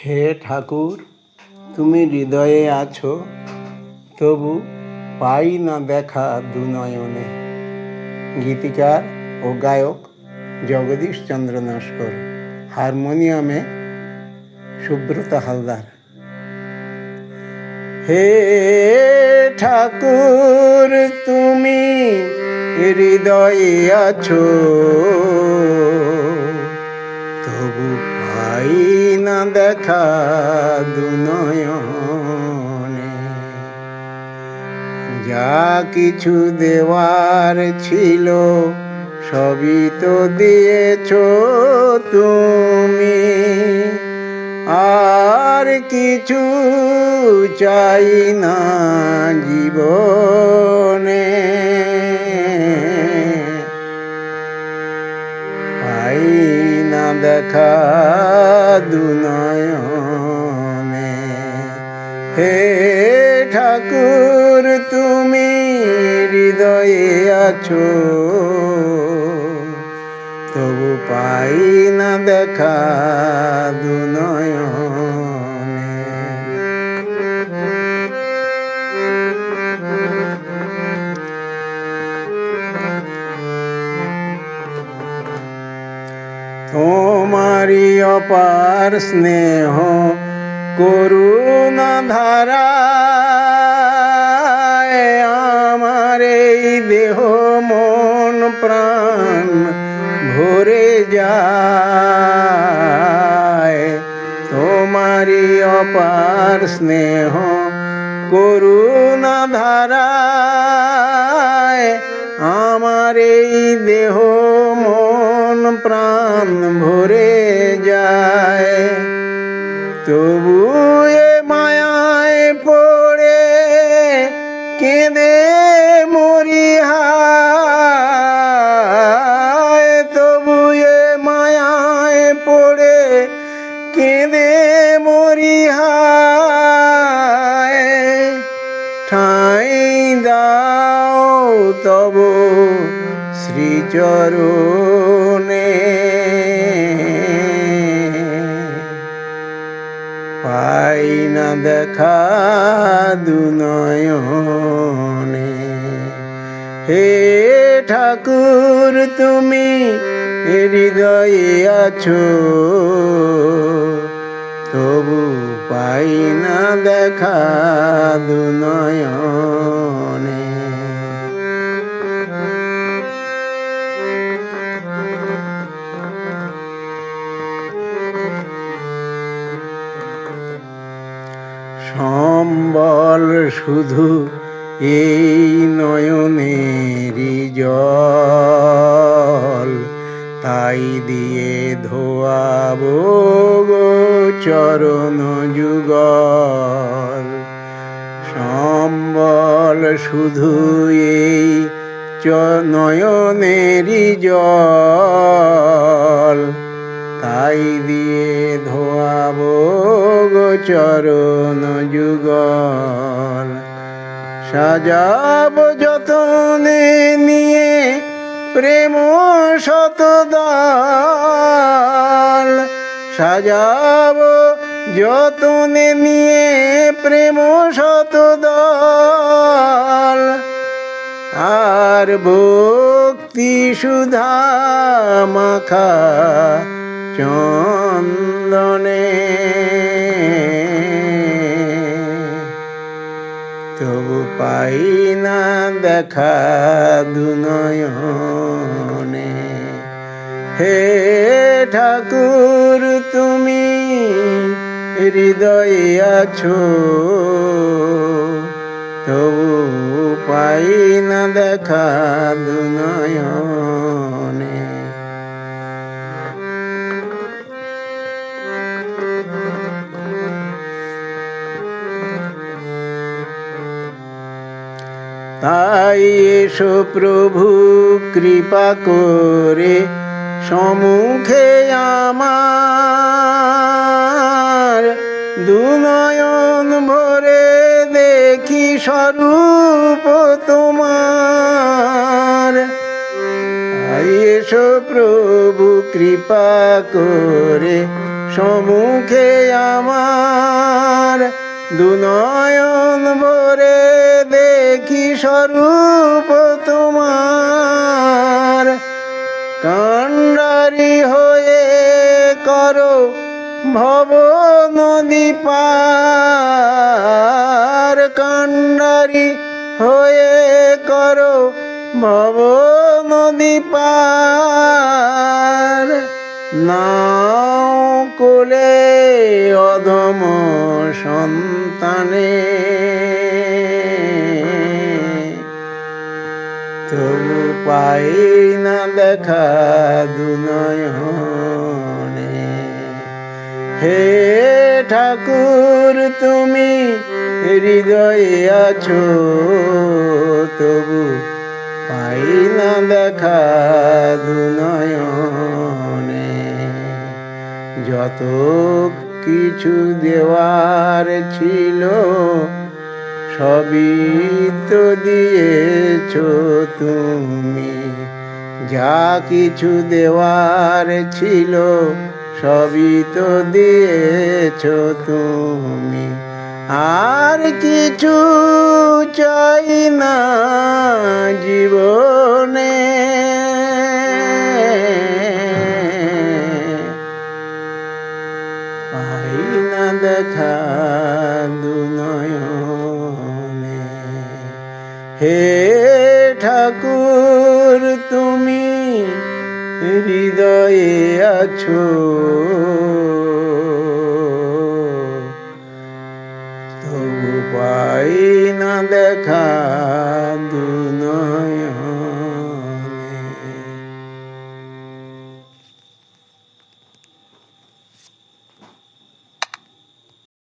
হে ঠাকুর, তুমি হৃদয়ে আছো, তবু পাই না দেখা দুনয়নে। গীতিকার ও গায়ক জগদীশ চন্দ্র নস্কর, হারমোনিয়ামে সুব্রত হালদার। হে ঠাকুর, তুমি হৃদয়ে আছো, তবু পাই না দেখা দুনয়নে। যা কিছু দেওয়ার ছিল সবই তো দিয়েছো তুমি, আর কিছু চাই না জীবনে। পাই না দেখা দুনয়নে। হে ঠাকুর, তুমি হৃদয়ে আছো, তবু পাই না দেখা দুনয়নে। তোমারি অপার স্নেহ করুণা ধারায় আমার এই দেহ মন প্রাণ ভরে যায়। তোমারি অপার স্নেহ করুণা ধারায় আমার এই দেহ মন প্রাণ ভরে যায়। তবু এ মায়ায় পড়ে কেঁদে মরি হায়। তবু এ মায়ায় পড়ে কেঁদে মরি হায়। ঠাঁই দাও তব শ্রীচরণে, পাই না দেখা দুনয়নে। হে ঠাকুর, তুমি হৃদয়ে আছো, তবু পাই না দেখা দুনয়নে। সম্বল শুধু এই নয়নেরই জল, তাই দিয়ে ধোয়াবো গো চরণ যুগল। সম্বল শুধু এই নয়নেরই জল, তাই দিয়ে ধোয়াবো গো চরণ যুগল। সাজাবো যতনে নিয়ে প্রেম শতদল, সাজাবো যতনে নিয়ে প্রেম শতদল। আর ভক্তি সুধা মাখা চন্দনে, তবু পাই না দেখা দুনয়নে। হে ঠাকুর, তুমি হৃদয়ে আছো, তবু পাই না দেখা দুনয়নে। তাই এসো প্রভু কৃপা করে সম্মুখে আমার, দুনয়ন ভরে দেখি স্বরূপ তোমার। তাই এসো প্রভু কৃপা করে সম্মুখে আমার দুনয়ন ভরে দেখি স্বরূপ তোমার। কান্ডারি হয়ে করো ভব নদী পার, কান্ডারি হয়ে করো ভব নদী পার। নাও কোলে অধম সন্তানে, তবু পাই না দেখা দুনয়নে। হে ঠাকুর তুমি হৃদয়ে আছো, তবু পাই না দেখা দুনয়নে। যত কিছু দেওয়ার ছিল সবই তো দিয়েছ তুমি, যা কিছু দেওয়ার ছিল সবই তো দিয়েছ তুমি। আর কিছু চাই না জীবনে, পাই না দেখা দুনয়নে। হে ঠাকুর তুমি হৃদয়ে আছো,